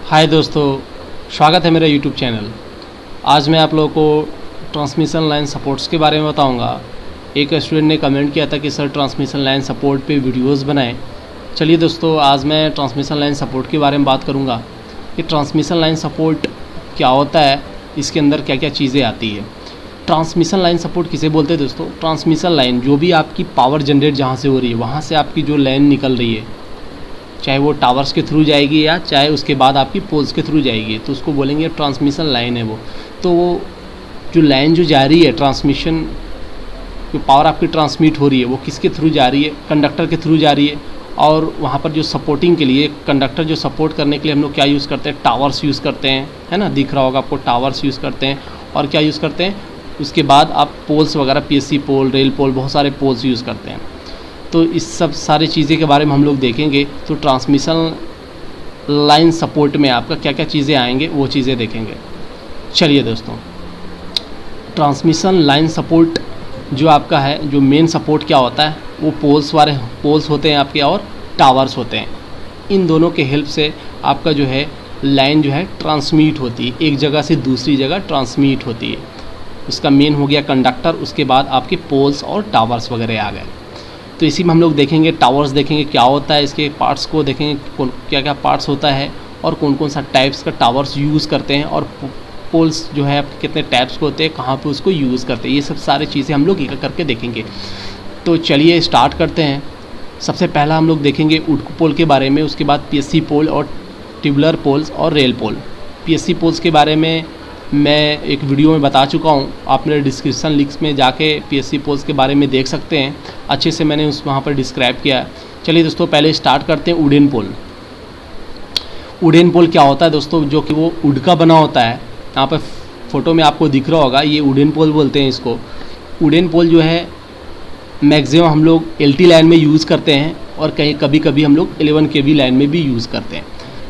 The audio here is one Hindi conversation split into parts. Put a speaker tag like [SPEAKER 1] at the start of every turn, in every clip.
[SPEAKER 1] हाय दोस्तों, स्वागत है मेरा यूट्यूब चैनल। आज मैं आप लोगों को ट्रांसमिशन लाइन सपोर्ट्स के बारे में बताऊंगा। एक स्टूडेंट ने कमेंट किया था कि सर ट्रांसमिशन लाइन सपोर्ट पे वीडियोस बनाएं। चलिए दोस्तों, आज मैं ट्रांसमिशन लाइन सपोर्ट के बारे में बात करूंगा कि ट्रांसमिशन लाइन सपोर्ट क्या होता है, इसके अंदर क्या क्या चीज़ें आती है। ट्रांसमिशन लाइन सपोर्ट किसे बोलते हैं दोस्तों? ट्रांसमिशन लाइन जो भी आपकी पावर जनरेट जहाँ से हो रही है, वहाँ से आपकी जो लाइन निकल रही है, चाहे वो टावर्स के थ्रू जाएगी या चाहे उसके बाद आपकी पोल्स के थ्रू जाएगी, तो उसको बोलेंगे ट्रांसमिशन लाइन है वो। तो वो जो लाइन जो जा रही है, ट्रांसमिशन जो पावर आपकी ट्रांसमिट हो रही है, वो किसके थ्रू जा रही है? कंडक्टर के थ्रू जा रही है। और वहाँ पर जो सपोर्टिंग के लिए, कंडक्टर जो सपोर्ट करने के लिए हम लोग क्या यूज़ करते हैं? टावर्स यूज़ करते हैं, है ना, दिख रहा होगा आपको, टावर्स यूज़ करते हैं। और क्या यूज़ करते हैं? उसके बाद आप पोल्स वगैरह, पीएससी पोल, रेल पोल, बहुत सारे पोल्स यूज़ करते हैं। तो इस सब सारी चीज़ें के बारे में हम लोग देखेंगे। तो ट्रांसमिशन लाइन सपोर्ट में आपका क्या क्या चीज़ें आएंगे, वो चीज़ें देखेंगे। चलिए दोस्तों, ट्रांसमिशन लाइन सपोर्ट जो आपका है, जो मेन सपोर्ट क्या होता है, वो पोल्स होते हैं आपके और टावर्स होते हैं। इन दोनों के हेल्प से आपका जो है लाइन जो है ट्रांसमिट होती है, एक जगह से दूसरी जगह ट्रांसमिट होती है। उसका मेन हो गया कंडक्टर, उसके बाद आपके पोल्स और टावर्स वगैरह आ गए। तो इसी में हम लोग देखेंगे, टावर्स देखेंगे क्या होता है, इसके पार्ट्स को देखेंगे, क्या क्या पार्ट्स होता है और कौन कौन सा टाइप्स का टावर्स यूज़ करते हैं, और पोल्स जो है आपके कितने टाइप्स के होते हैं, कहाँ पे उसको यूज़ करते हैं। ये सब सारी चीज़ें हम लोग एक करके देखेंगे। तो चलिए स्टार्ट करते हैं। सबसे पहला हम लोग देखेंगे उडको पोल के बारे में, उसके बाद पीएससी पोल और ट्यूबुलर पोल्स और रेल पोल। पीएससी पोल्स के बारे में मैं एक वीडियो में बता चुका हूँ, आप मेरे डिस्क्रिप्शन लिंक्स में जाके पीएससी पोल्स के बारे में देख सकते हैं, अच्छे से मैंने वहाँ पर डिस्क्राइब किया है। चलिए दोस्तों, पहले स्टार्ट करते हैं वुडन पोल। वुडन पोल क्या होता है दोस्तों? जो कि वो वुड का बना होता है। यहाँ पर फोटो में आपको दिख रहा होगा, ये वुडन पोल बोलते हैं इसको। वुडन पोल जो है मैक्सिमम हम लोग एलटी लाइन में यूज़ करते हैं, और कहीं कभी कभी हम लोग 11 kV लाइन में भी यूज़ करते हैं।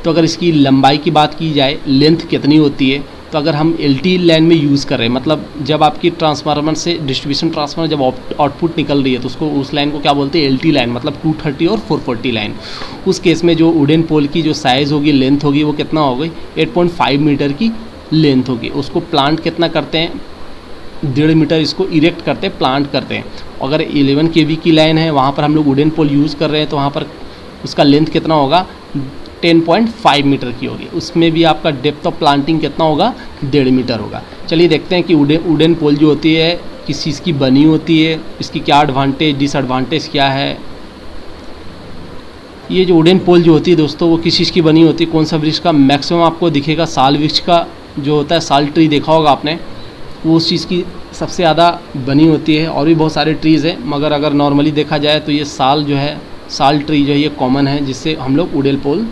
[SPEAKER 1] तो अगर इसकी लंबाई की बात की जाए, लेंथ कितनी होती है, तो अगर हम एलटी लाइन में यूज़ कर रहे हैं, मतलब जब आपकी ट्रांसफार्मर से डिस्ट्रीब्यूशन ट्रांसफार्मर जब आउटपुट निकल रही है, तो उसको, उस लाइन को क्या बोलते हैं? एलटी लाइन, मतलब 230 और 440 लाइन। उस केस में जो वुडन पोल की जो साइज़ होगी, लेंथ होगी, वो कितना होगी? 8.5 मीटर की लेंथ होगी। उसको प्लांट कितना करते हैं? 1.5 मीटर इसको इरेक्ट करते हैं, प्लांट करते हैं। अगर 11 kV की लाइन है, वहाँ पर हम लोग वुडन पोल यूज़ कर रहे हैं, तो वहाँ पर उसका लेंथ कितना होगा? 10.5 मीटर की होगी। उसमें भी आपका डेप्थ ऑफ प्लांटिंग कितना होगा? 1.5 मीटर होगा। चलिए देखते हैं कि वुडन पोल जो होती है किस चीज़ की बनी होती है, इसकी क्या एडवांटेज डिसएडवांटेज क्या है। ये जो वुडन पोल जो होती है दोस्तों, वो किस चीज़ की बनी होती है, कौन सा वृक्ष का? मैक्सिमम आपको दिखेगा साल वृक्ष का जो होता है, साल ट्री देखा होगा आपने, वो उस चीज़ की सबसे ज़्यादा बनी होती है। और भी बहुत सारे ट्रीज़ हैं, मगर अगर नॉर्मली देखा जाए तो ये साल जो है, साल ट्री जो है, ये कॉमन है, जिससे हम लोग वुडन पोल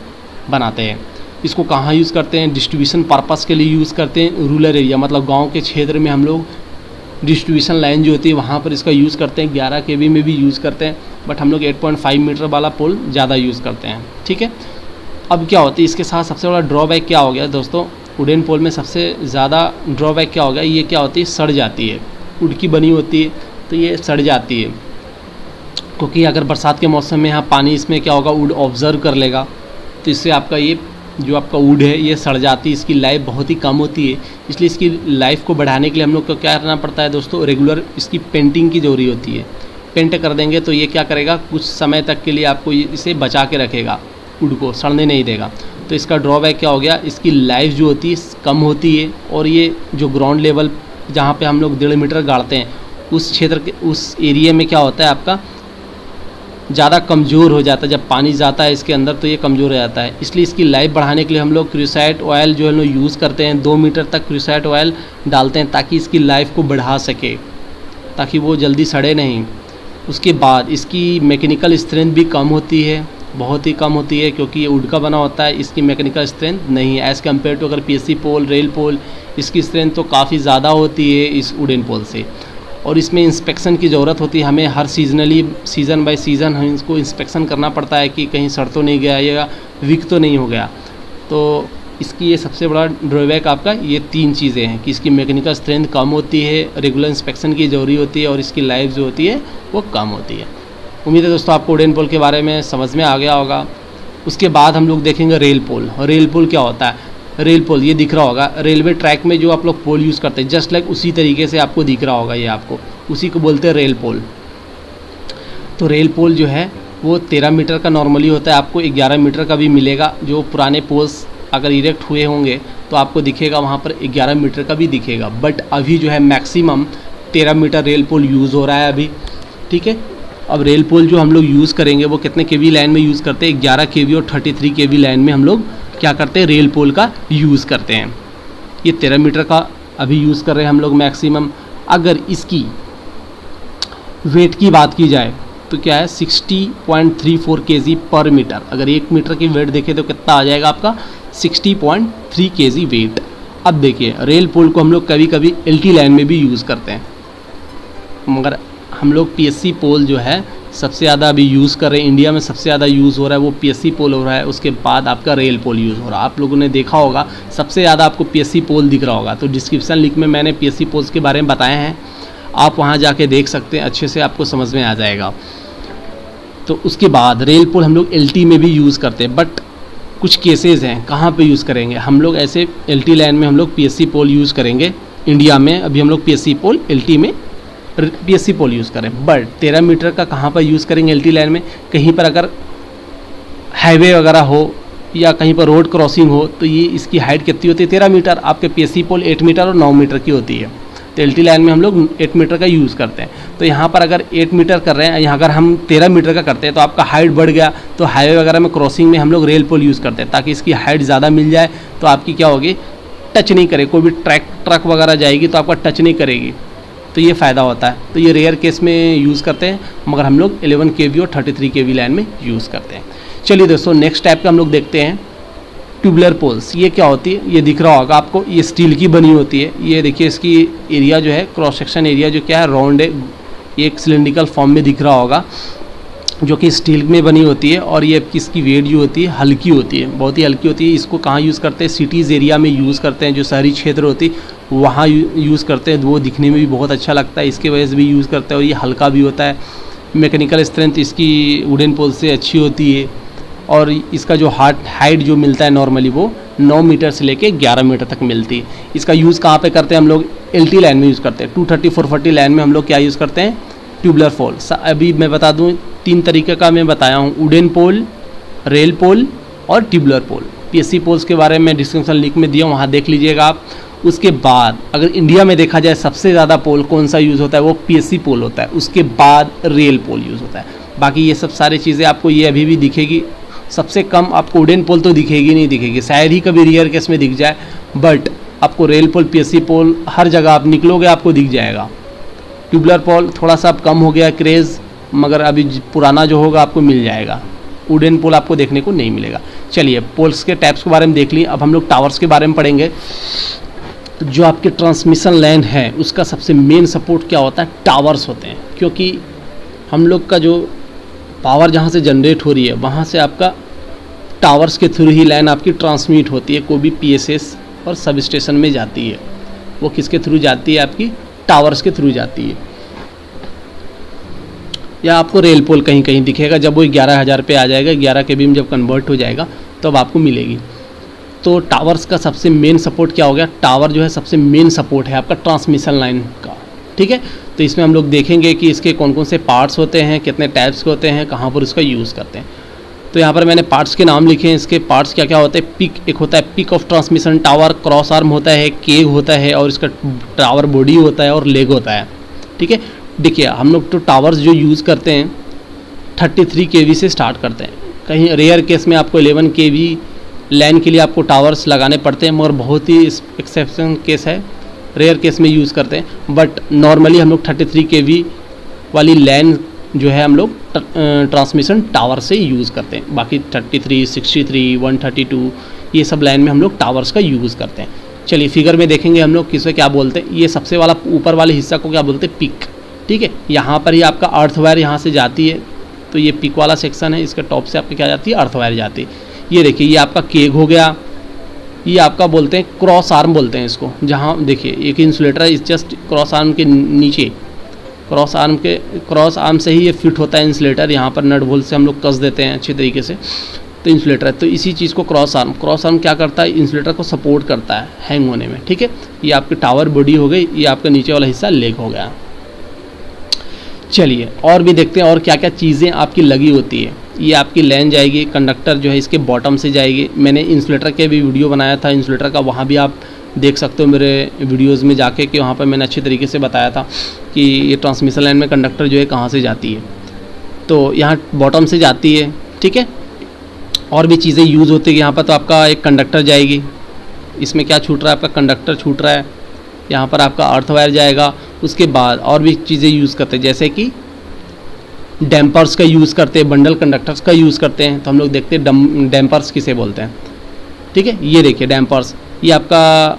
[SPEAKER 1] बनाते हैं। इसको कहाँ यूज़ करते हैं? डिस्ट्रीब्यूशन पर्पस के लिए यूज़ करते हैं। रूरल एरिया, मतलब गांव के क्षेत्र में हम लोग डिस्ट्रीब्यूशन लाइन जो होती है, वहाँ पर इसका यूज़ करते हैं। 11 kV में भी यूज़ करते हैं, बट हम लोग 8.5 मीटर वाला पोल ज़्यादा यूज़ करते हैं। ठीक है, अब क्या होती है इसके साथ सबसे बड़ा ड्रॉबैक क्या हो गया दोस्तों? वुडन पोल में सबसे ज़्यादा ड्रॉबैक क्या हो गया? ये क्या होती है? सड़ जाती है। वुड की बनी होती है, तो ये सड़ जाती है, क्योंकि अगर बरसात के मौसम में यहाँ पानी, इसमें क्या होगा? वुड ऑब्जर्व कर लेगा, तो इससे आपका ये जो आपका वुड है, ये सड़ जाती है। इसकी लाइफ बहुत ही कम होती है। इसलिए इसकी लाइफ को बढ़ाने के लिए हम लोग को क्या करना पड़ता है दोस्तों? रेगुलर इसकी पेंटिंग की ज़रूरी होती है। पेंट कर देंगे तो ये क्या करेगा? कुछ समय तक के लिए आपको इसे बचा के रखेगा, वुड को सड़ने नहीं देगा। तो इसका ड्रॉबैक क्या हो गया? इसकी लाइफ जो होती है कम होती है। और ये जो ग्राउंड लेवल जहाँ पर हम लोग 1.5 मीटर गाड़ते हैं, उस क्षेत्र के, उस एरिया में क्या होता है आपका? ज़्यादा कमज़ोर हो जाता है। जब पानी जाता है इसके अंदर, तो ये कमज़ोर हो जाता है। इसलिए इसकी लाइफ बढ़ाने के लिए हम लोग क्रूसाइट ऑयल जो है लोग यूज़ करते हैं। 2 मीटर तक क्रूसाइट ऑयल डालते हैं, ताकि इसकी लाइफ को बढ़ा सके, ताकि वो जल्दी सड़े नहीं। उसके बाद इसकी मैकेनिकल स्ट्रेंथ भी कम होती है, बहुत ही कम होती है, क्योंकि ये वुड का बना होता है। इसकी मैकेनिकल स्ट्रेंथ नहीं है एज़ कम्पेयर टू अगर पीएससी पोल, रेल पोल, इसकी स्ट्रेंथ तो काफ़ी ज़्यादा होती है इस वुडन पोल से। और इसमें इंस्पेक्शन की ज़रूरत होती है हमें, हर सीजनली, सीज़न बाय सीज़न हम इसको इंस्पेक्शन करना पड़ता है कि कहीं सड़ तो नहीं गया या वीक तो नहीं हो गया। तो इसकी ये सबसे बड़ा ड्रॉबैक आपका ये 3 चीज़ें हैं कि इसकी मैकेनिकल स्ट्रेंथ कम होती है, रेगुलर इंस्पेक्शन की ज़रूरी होती है, और इसकी लाइफ जो होती है वो कम होती है। उम्मीद है दोस्तों आपको वुडन पोल के बारे में समझ में आ गया होगा। उसके बाद हम लोग देखेंगे रेल पोल। रेल पोल क्या होता है? रेल पोल ये दिख रहा होगा, रेलवे ट्रैक में जो आप लोग पोल यूज़ करते हैं, जस्ट लाइक उसी तरीके से आपको दिख रहा होगा, ये आपको उसी को बोलते हैं रेल पोल। तो रेल पोल जो है वो 13 मीटर का नॉर्मली होता है, आपको 11 मीटर का भी मिलेगा। जो पुराने पोल्स अगर इरेक्ट हुए होंगे तो आपको दिखेगा वहाँ पर 11 मीटर का भी दिखेगा, बट अभी जो है मैक्सिमम 13 मीटर रेल पोल यूज़ हो रहा है अभी, ठीक है। अब रेल पोल जो हम लोग यूज़ करेंगे वो कितने केवी लाइन में यूज़ करते हैं? 11 केवी और 33 केवी लाइन में हम लोग क्या करते हैं? रेल पोल का यूज़ करते हैं। ये 13 मीटर का अभी यूज़ कर रहे हैं हम लोग मैक्सिमम। अगर इसकी वेट की बात की जाए तो क्या है? 60.34 kg पर मीटर। अगर 1 मीटर की वेट देखें तो कितना आ जाएगा आपका? 60.3 kg वेट। अब देखिए रेल पोल को हम लोग कभी कभी एलटी लाइन में भी यूज़ करते हैं, मगर हम लोग पीएससी पोल जो है सबसे ज़्यादा अभी यूज़ कर रहे हैं, इंडिया में सबसे ज़्यादा यूज़ हो रहा है वो पीएससी पोल हो रहा है। उसके बाद आपका रेल पोल यूज़ हो रहा है। आप लोगों ने देखा होगा सबसे ज़्यादा आपको पीएससी पोल दिख रहा होगा, तो डिस्क्रिप्शन लिंक में मैंने पीएससी पोल्स के बारे में बताए हैं, आप वहाँ जाके देख सकते हैं, अच्छे से आपको समझ में आ जाएगा। तो उसके बाद रेल पोल हम लोग एलटी में भी यूज़ करते हैं, बट कुछ केसेस हैं कहाँ पे यूज़ करेंगे हम लोग। ऐसे एलटी लाइन में हम लोग पीएससी पोल यूज़ करेंगे इंडिया में। अभी हम लोग पीएससी पोल एलटी में पीएससी पोल यूज़ करें, बट 13 मीटर का कहाँ पर यूज़ करेंगे एलटी लाइन में? कहीं पर अगर हाईवे वगैरह हो या कहीं पर रोड क्रॉसिंग हो तो ये इसकी हाइट कितनी होती है? 13 मीटर। आपके पीएससी पोल 8 मीटर और 9 मीटर की होती है, तो एलटी लाइन में हम लोग 8 मीटर का यूज़ करते हैं। तो यहाँ पर अगर 8 मीटर कर रहे हैं, यहाँ अगर हम 13 मीटर का करते हैं तो आपका हाइट बढ़ गया, तो हाईवे वगैरह में क्रॉसिंग में हम लोग रेल पोल यूज़ करते हैं ताकि इसकी हाइट ज़्यादा मिल जाए, तो आपकी क्या होगी? टच नहीं करे, कोई भी ट्रक वगैरह जाएगी तो आपका टच नहीं करेगी, तो ये फ़ायदा होता है। तो ये रेयर केस में यूज़ करते हैं, मगर हम लोग 11 केवी और 33 केवी लाइन में यूज़ करते हैं। चलिए दोस्तों नेक्स्ट टाइप का हम लोग देखते हैं ट्यूबुलर पोल्स। ये क्या होती है? ये दिख रहा होगा आपको, ये स्टील की बनी होती है। ये देखिए इसकी एरिया जो है, क्रॉस सेक्शन एरिया जो क्या है, राउंड है, ये एक सिलेंड्रिकल फॉर्म में दिख रहा होगा, जो कि स्टील में बनी होती है। और ये इसकी वेट जो होती है हल्की होती है, बहुत ही हल्की होती है। इसको कहाँ यूज़ करते हैं? सिटीज़ एरिया में यूज़ करते हैं, जो शहरी क्षेत्र होती है वहाँ यूज़ करते हैं। वो दिखने में भी बहुत अच्छा लगता है, इसके वजह से भी यूज़ करते हैं। और ये हल्का भी होता है, मैकेनिकल स्ट्रेंथ इसकी वुडन पोल से अच्छी होती है। और इसका जो हाइट जो मिलता है नॉर्मली वो 9 मीटर से लेके 11 मीटर तक मिलती है। इसका यूज़ कहाँ पे करते हैं हम लोग? एलटी लाइन में यूज़ करते हैं। 230 440 लाइन में हम लोग क्या यूज़ करते हैं? ट्यूबुलर पोल। अभी मैं बता दूँ 3 तरीके का मैं बताया हूँ, वुडन पोल, रेल पोल और ट्यूबुलर पोल। पीएससी पोल्स के बारे में डिस्क्रिप्शन लिंक में दिया, वहाँ देख लीजिएगा आप। उसके बाद अगर इंडिया में देखा जाए सबसे ज़्यादा पोल कौन सा यूज़ होता है? वो पीएससी पोल होता है। उसके बाद रेल पोल यूज़ होता है। बाकी ये सब सारी चीज़ें आपको ये अभी भी दिखेगी, सबसे कम आपको वुडन पोल तो दिखेगी नहीं दिखेगी, शायद ही कभी रेयर केस में दिख जाए, बट आपको रेल पोल, पीएससी पोल हर जगह आप निकलोगे आपको दिख जाएगा। ट्यूबुलर पोल थोड़ा सा अब कम हो गया क्रेज़, मगर अभी पुराना जो होगा आपको मिल जाएगा। वुडन पोल आपको देखने को नहीं मिलेगा। चलिए पोल्स के टाइप्स के बारे में देख लिए, अब हम लोग टावर्स के बारे में पढ़ेंगे। जो आपके ट्रांसमिशन लाइन है उसका सबसे मेन सपोर्ट क्या होता है? टावर्स होते हैं, क्योंकि हम लोग का जो पावर जहाँ से जनरेट हो रही है वहाँ से आपका टावर्स के थ्रू ही लाइन आपकी ट्रांसमिट होती है। कोई भी पीएसएस और सब स्टेशन में जाती है, वो किसके थ्रू जाती है? आपकी टावर्स के थ्रू जाती है। या आपको रेल पोल कहीं कहीं दिखेगा, जब वो 11,000 पे आ जाएगा, 11 केवी में जब कन्वर्ट हो जाएगा तब आपको मिलेगी। तो टावर्स का सबसे मेन सपोर्ट क्या हो गया? टावर जो है सबसे मेन सपोर्ट है आपका ट्रांसमिशन लाइन का, ठीक है। तो इसमें हम लोग देखेंगे कि इसके कौन कौन से पार्ट्स होते हैं, कितने टाइप्स के होते हैं, कहाँ पर उसका यूज़ करते हैं। तो यहाँ पर मैंने पार्ट्स के नाम लिखे हैं। इसके पार्ट्स क्या क्या होते हैं? पिक एक होता है, peak of transmission tower, cross arm होता है, केग होता है, और इसका टावर बॉडी होता है और लेग होता है, ठीक है। देखिए हम लोग तो टावर्स जो यूज़ करते हैं 33 केवी से स्टार्ट करते हैं। कहीं रेयर केस में आपको 11 केवी लाइन के लिए आपको टावर्स लगाने पड़ते हैं, मगर बहुत ही एक्सेप्शन केस है, रेयर केस में यूज़ करते हैं। बट नॉर्मली हम लोग 33 केवी वाली लाइन जो है हम लोग ट्रांसमिशन टावर से यूज़ करते हैं। बाकी 33, 63, 132 ये सब लाइन में हम लोग टावर्स का यूज़ करते हैं। चलिए फिगर में देखेंगे हम लोग किसे क्या बोलते हैं। ये सबसे वाला ऊपर वाले हिस्सा को क्या बोलते हैं? पिक, ठीक है। यहाँ पर ही आपका अर्थ वायर यहाँ से जाती है, तो ये पिक वाला सेक्शन है, इसके टॉप से आपकी क्या जाती है? अर्थ वायर जाती है। ये देखिए ये आपका केग हो गया, ये आपका बोलते हैं क्रॉस आर्म बोलते हैं इसको। जहाँ देखिए एक इंसुलेटर है, इस जस्ट क्रॉस आर्म के नीचे, क्रॉस आर्म से ही ये फिट होता है इंसुलेटर। यहाँ पर नट बोल्ट से हम लोग कस देते हैं अच्छी तरीके से। तो इंसुलेटर है। तो इसी चीज़ को क्रॉस आर्म क्या करता है, इंसुलेटर को सपोर्ट करता है हैंग होने में, ठीक है। ये आपकी टावर बॉडी हो गई, ये आपका नीचे वाला हिस्सा लेग हो गया। चलिए और भी देखते हैं और क्या क्या चीज़ें आपकी लगी होती है। ये आपकी लाइन जाएगी, कंडक्टर जो है इसके बॉटम से जाएगी। मैंने इंसुलेटर के भी वीडियो बनाया था इंसुलेटर का, वहाँ भी आप देख सकते हो मेरे वीडियोज़ में जाके कि वहाँ पर मैंने अच्छे तरीके से बताया था कि ये ट्रांसमिशन लाइन में कंडक्टर जो है कहाँ से जाती है। तो यहाँ बॉटम से जाती है, ठीक है। और भी चीज़ें यूज़ होती है यहाँ पर। तो आपका एक कंडक्टर जाएगी, इसमें क्या छूट रहा है, आपका कंडक्टर छूट रहा है। यहाँ पर आपका अर्थ वायर जाएगा। उसके बाद और भी चीज़ें यूज़ करते हैं, जैसे कि डैम्पर्स का यूज़ करते हैं, बंडल कंडक्टर्स का यूज़ करते हैं। तो हम लोग देखते हैं डैम्पर्स किसे बोलते हैं, ठीक है। ये देखिए डैम्पर्स, ये आपका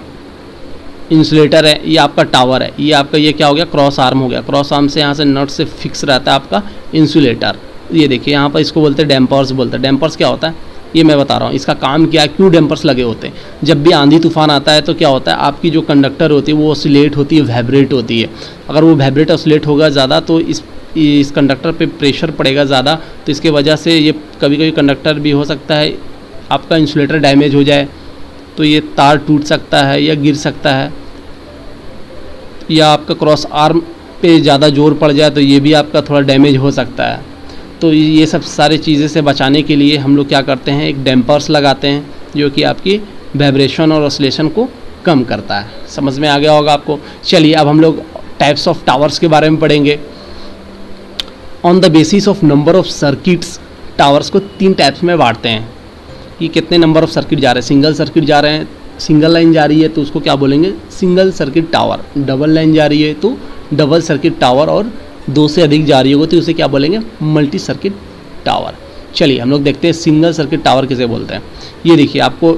[SPEAKER 1] इंसुलेटर है, ये आपका टावर है, ये आपका ये क्या हो गया, क्रॉस आर्म हो गया। क्रॉस आर्म से यहाँ से नट से फिक्स रहता है आपका इंसुलेटर। ये देखिए यहाँ पर इसको बोलते हैं डैम्पर्स बोलते हैं। डैम्पर्स क्या होता है ये मैं बता रहा हूँ, इसका काम क्या है, क्यों डैम्पर्स लगे होते हैं। जब भी आंधी तूफान आता है तो क्या होता है, आपकी जो कंडक्टर होती है वो ऑसिलेट होती है, वाइब्रेट होती है। अगर वो वाइब्रेट ऑसिलेट होगा ज़्यादा तो इस कंडक्टर पे प्रेशर पड़ेगा ज़्यादा, तो इसके वजह से ये कभी कभी कंडक्टर भी हो सकता है आपका इंसुलेटर डैमेज हो जाए, तो ये तार टूट सकता है या गिर सकता है, या आपका क्रॉस आर्म पे ज़्यादा जोर पड़ जाए तो ये भी आपका थोड़ा डैमेज हो सकता है। तो ये सब सारी चीज़ें से बचाने के लिए हम लोग क्या करते हैं, एक डैम्पर्स लगाते हैं जो कि आपकी वाइब्रेशन और ऑसिलेशन को कम करता है। समझ में आ गया होगा आपको। चलिए अब हम लोग टाइप्स ऑफ टावर्स के बारे में पढ़ेंगे। On the basis of number of circuits, towers को 3 टाइप्स में बांटते हैं कि कितने नंबर ऑफ सर्किट जा रहे हैं। सिंगल सर्किट जा रहे हैं, सिंगल लाइन जा रही है तो उसको क्या बोलेंगे, single circuit tower. Double line जा रही है तो डबल सर्किट टावर, और 2 से अधिक जा रही होगी तो उसे क्या बोलेंगे, मल्टी सर्किट टावर। चलिए हम लोग देखते हैं सिंगल सर्किट टावर किसे बोलते हैं। ये देखिए आपको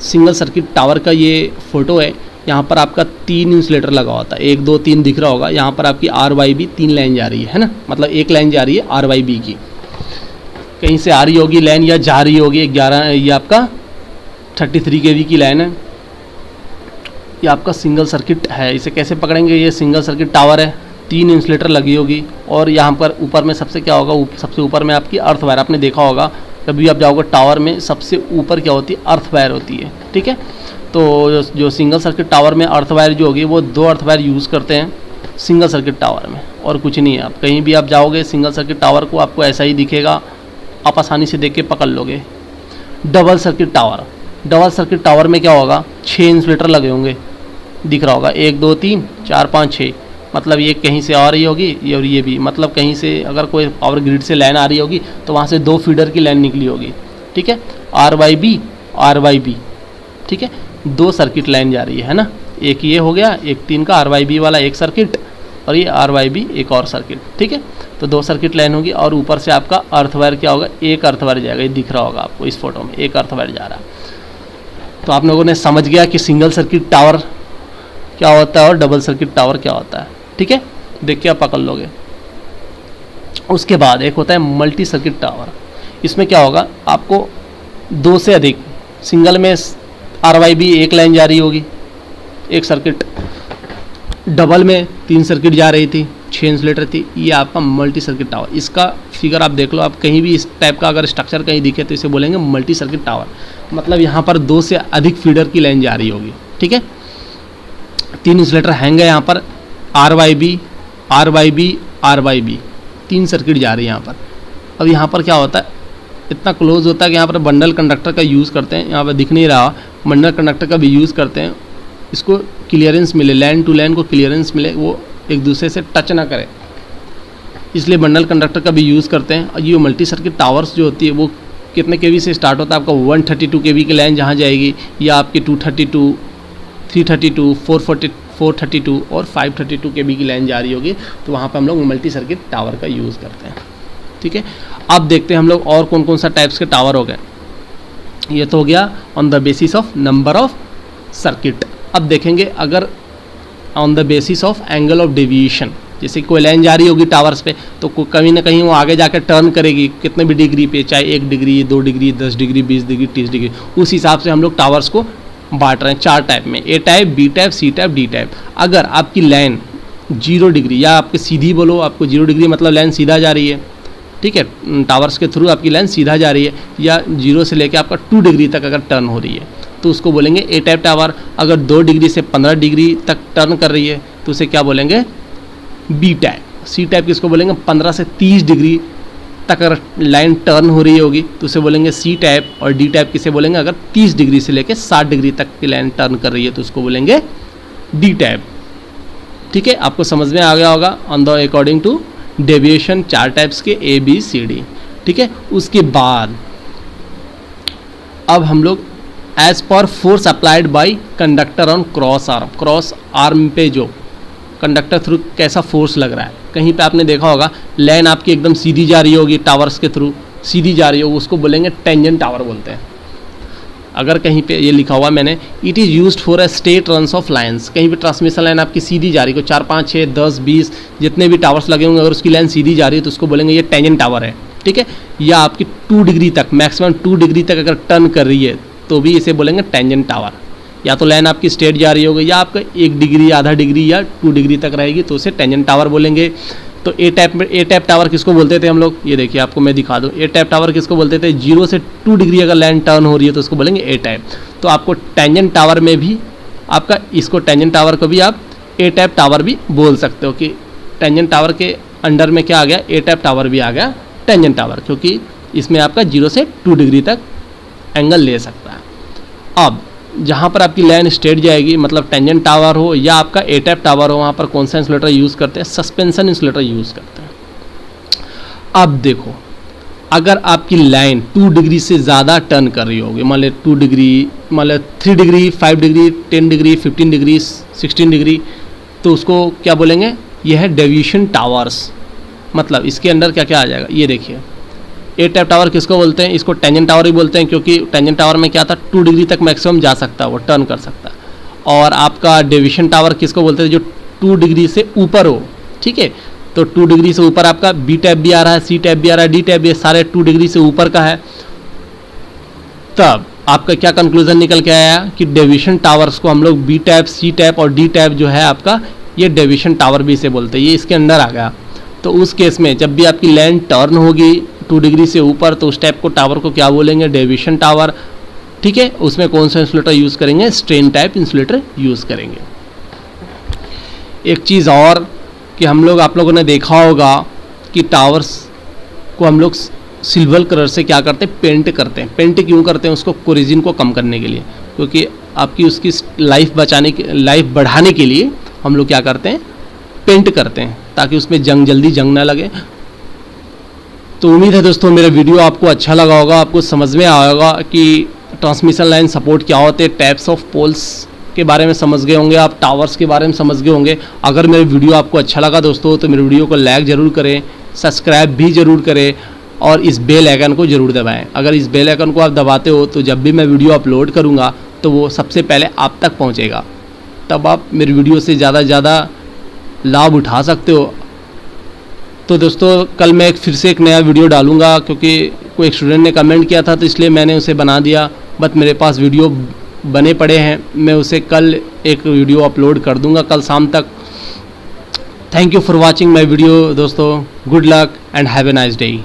[SPEAKER 1] सिंगल सर्किट टावर का ये फ़ोटो है। यहाँ पर आपका 3 इंसुलेटर लगा होता है, 1 2 3 दिख रहा होगा। यहाँ पर आपकी RYB 3 लाइन जा रही है ना, मतलब एक लाइन जा रही है RYB की, कहीं से आ रही होगी लाइन या जा रही होगी 11, ये आपका 33 kV की लाइन है। ये आपका सिंगल सर्किट है। इसे कैसे पकड़ेंगे, ये सिंगल सर्किट टावर है, 3 इंसुलेटर लगी होगी, और यहाँ पर ऊपर में सबसे क्या होगा, सबसे ऊपर में आपकी अर्थ वायर। आपने देखा होगा कभी आप जाओगे टावर में, सबसे ऊपर क्या होती है, अर्थ वायर होती है, ठीक है। तो जो सिंगल सर्किट टावर में अर्थ वायर जो होगी वो 2 अर्थ वायर यूज़ करते हैं सिंगल सर्किट टावर में, और कुछ नहीं है। आप कहीं भी आप जाओगे सिंगल सर्किट टावर को आपको ऐसा ही दिखेगा, आप आसानी से देख के पकड़ लोगे। Double circuit tower, double circuit tower में क्या होगा, 6 इंसुलेटर लगे होंगे, दिख रहा होगा 1 2 3 4 5 6, मतलब ये कहीं से आ रही होगी ये, और ये भी, मतलब कहीं से अगर कोई पावर ग्रिड से लाइन आ रही होगी तो वहाँ से 2 फीडर की लाइन निकली होगी, ठीक है। RYB, ठीक है, 2 सर्किट लाइन जा रही है ना। एक ये हो गया, एक 3 का RYB वाला एक सर्किट, और ये RYB एक और सर्किट, ठीक है। तो 2 सर्किट लाइन होगी, और ऊपर से आपका अर्थ वायर क्या होगा, एक अर्थ वायर जाएगा। ये दिख रहा होगा आपको इस फोटो में, एक अर्थ वायर जा रहा है। तो आप लोगों ने समझ गया कि सिंगल सर्किट टावर क्या होता है और डबल सर्किट टावर क्या होता है, ठीक है। देख के आप पकड़ लोगे। उसके बाद एक होता है मल्टी सर्किट टावर। इसमें क्या होगा, आपको 2 से अधिक, सिंगल में RYB एक लाइन जा रही होगी, एक सर्किट, डबल में 3 सर्किट जा रही थी, 6 इंसुलेटर थी। ये आपका मल्टी सर्किट टावर। इसका फिगर आप देख लो, आप कहीं भी इस टाइप का अगर स्ट्रक्चर कहीं दिखे तो इसे बोलेंगे मल्टी सर्किट टावर। मतलब यहाँ पर 2 से अधिक फीडर की लाइन जा रही होगी, ठीक है। 3 इंसुलेटर हैंग है यहाँ पर, RYB 3 सर्किट जा रही है यहाँ पर। अब यहाँ पर क्या होता है, इतना क्लोज होता है कि यहाँ पर बंडल कंडक्टर का यूज़ करते हैं। यहाँ पर दिख नहीं रहा, बंडल कंडक्टर का भी यूज़ करते हैं, इसको क्लियरेंस मिले, लाइन टू लाइन को क्लियरेंस मिले, वो एक दूसरे से टच ना करे, इसलिए बंडल कंडक्टर का भी यूज़ करते हैं। और ये मल्टी सर्किट टावर्स जो होती है वो कितने केवी से स्टार्ट होता है, आपका 132 केवी की लाइन जहाँ जाएगी, या आपकी 232, 332, 432 और 532 केवी की लाइन जा रही होगी, तो वहाँ पर हम लोग मल्टी सर्किट टावर का यूज़ करते हैं, ठीक है। अब देखते हैं हम लोग और कौन कौन सा टाइप्स के टावर हो गए। ये तो हो गया on the basis of number of circuit. अब देखेंगे अगर on the basis of angle of deviation, जैसे कोई लाइन जा रही होगी टावर्स पे, तो कहीं ना कहीं वो आगे जाकर टर्न करेगी कितने भी डिग्री पे, चाहे 1 degree, 2 degree, 10 degree, 20 degree, 30 degree, उस हिसाब से हम लोग टावर्स को बांट रहे हैं 4 टाइप में, A type, B type, C type, D type. अगर आपकी लाइन 0 डिग्री, या आपके सीधी बोलो, आपको 0 डिग्री मतलब लाइन सीधा जा रही है, ठीक है, टावर्स के थ्रू आपकी लाइन सीधा जा रही है, या 0 से लेकर आपका 2 डिग्री तक अगर टर्न हो रही है तो उसको बोलेंगे ए टाइप टावर। अगर 2 डिग्री से 15 डिग्री तक टर्न कर रही है तो उसे क्या बोलेंगे, बी टाइप। सी टाइप किसको बोलेंगे, 15 से 30 डिग्री तक अगर लाइन टर्न हो रही होगी तो उसे बोलेंगे सी टाइप। और डी टाइप किसे बोलेंगे, अगर 30 डिग्री से लेकर 60 डिग्री तक की लाइन टर्न कर रही है तो उसको बोलेंगे डी टाइप। ठीक है, आपको समझ में आ गया होगा on the according to deviation 4 types के ABCD। ठीक है, उसके बाद अब हम लोग एज पर force applied by conductor on cross arm पे जो कंडक्टर थ्रू कैसा फोर्स लग रहा है। कहीं पे आपने देखा होगा लाइन आपकी एकदम सीधी जा रही होगी, टावर्स के थ्रू सीधी जा रही होगी, उसको बोलेंगे टेंजेंट टावर बोलते हैं। अगर कहीं पे ये लिखा हुआ मैंने, it is used for a straight runs off lines, कहीं पे ट्रांसमिशन लाइन आपकी सीधी जा रही है, 4, 5, 6, 10, 20 जितने भी टावर्स लगे होंगे, अगर उसकी लाइन सीधी जा रही है तो उसको बोलेंगे ये टेंजेंट टावर है। ठीक है, या आपकी 2 डिग्री तक, मैक्सिमम 2 डिग्री तक अगर टर्न कर रही है तो भी इसे बोलेंगे टेंजेंट टावर। या तो लाइन आपकी स्ट्रेट जा रही होगी, या आपका 1 डिग्री, आधा डिग्री या 2 डिग्री तक रहेगी तो उसे टेंजेंट टावर बोलेंगे। तो ए टाइप टावर किसको बोलते थे हम लोग, ये देखिए आपको मैं दिखा दूँ। ए टाइप टावर किसको बोलते थे, 0 से 2 डिग्री अगर लाइन टर्न हो रही है तो उसको बोलेंगे ए टाइप। तो आपको टेंजेंट टावर में भी आपका, इसको टेंजेंट टावर को भी आप ए टाइप टावर भी बोल सकते हो कि टेंजेंट टावर के अंडर में क्या आ गया, ए टाइप टावर भी आ गया टेंजेंट टावर, क्योंकि इसमें आपका 0 से 2 डिग्री तक एंगल ले सकता है। अब जहाँ पर आपकी लाइन स्ट्रेट जाएगी, मतलब टेंजेंट टावर हो या आपका ए टाइप टावर हो, वहाँ पर कौन सा इंसुलेटर यूज़ करते हैं, सस्पेंशन इंसुलेटर यूज़ करते हैं। अब देखो, अगर आपकी लाइन 2 डिग्री से ज़्यादा टर्न कर रही होगी, मान लो 2 डिग्री, मान लो 3 degree, 5 degree, 10 degree, 15 degree, 16 degree, तो उसको क्या बोलेंगे, यह है डेविएशन टावर्स। मतलब इसके अंदर क्या क्या आ जाएगा, ये देखिए। ए टाइप टावर किसको बोलते हैं, इसको टेंजेंट टावर ही बोलते हैं, क्योंकि टेंजेंट टावर में क्या था, 2 डिग्री तक मैक्सिमम जा सकता है, वो टर्न कर सकता है। और आपका डेविएशन टावर किसको बोलते हैं, जो 2 डिग्री से ऊपर हो। ठीक है, तो 2 डिग्री से ऊपर आपका बी टाइप भी आ रहा है, सी टाइप भी आ रहा है, डी टाइप भी, सारे 2 डिग्री से ऊपर का है। तब आपका क्या कंक्लूजन निकल के आया कि डेविएशन टावर्स को हम लोग बी टाइप, सी टाइप और डी टाइप जो है आपका, ये डेविएशन टावर भी इसे बोलते हैं, ये इसके अंदर आ गया। तो उस केस में जब भी आपकी लाइन टर्न होगी 2 डिग्री से ऊपर, तो उस टाइप को टावर को क्या बोलेंगे, डेविएशन टावर। ठीक है, उसमें कौन सा इंसुलेटर यूज़ करेंगे, स्ट्रेन टाइप इंसुलेटर यूज़ करेंगे। एक चीज़ और कि हम लोग, आप लोगों ने देखा होगा कि टावर्स को हम लोग सिल्वर कलर से क्या करते हैं, पेंट करते हैं। पेंट क्यों करते हैं, उसको कोरिजन को कम करने के लिए, क्योंकि आपकी उसकी लाइफ बढ़ाने के लिए हम लोग क्या करते हैं, पेंट करते हैं, ताकि उसमें जल्दी जंग ना लगे। तो उम्मीद है दोस्तों मेरा वीडियो आपको अच्छा लगा होगा, आपको समझ में आया होगा कि ट्रांसमिशन लाइन सपोर्ट क्या होते हैं, टाइप्स ऑफ पोल्स के बारे में समझ गए होंगे, आप टावर्स के बारे में समझ गए होंगे। अगर मेरा वीडियो आपको अच्छा लगा दोस्तों तो मेरे वीडियो को लाइक ज़रूर करें, सब्सक्राइब भी ज़रूर करें और इस बेल आइकन को ज़रूर दबाएं। अगर इस बेल आइकन को आप दबाते हो तो जब भी मैं वीडियो अपलोड करूँगा तो वो सबसे पहले आप तक पहुँचेगा, तब आप मेरी वीडियो से ज़्यादा से ज़्यादा लाभ उठा सकते हो। तो दोस्तों कल मैं फिर से एक नया वीडियो डालूंगा, क्योंकि कोई एक स्टूडेंट ने कमेंट किया था तो इसलिए मैंने उसे बना दिया, बट मेरे पास वीडियो बने पड़े हैं, मैं उसे कल एक वीडियो अपलोड कर दूंगा कल शाम तक। Thank you for watching my video दोस्तों, good luck and have a nice day.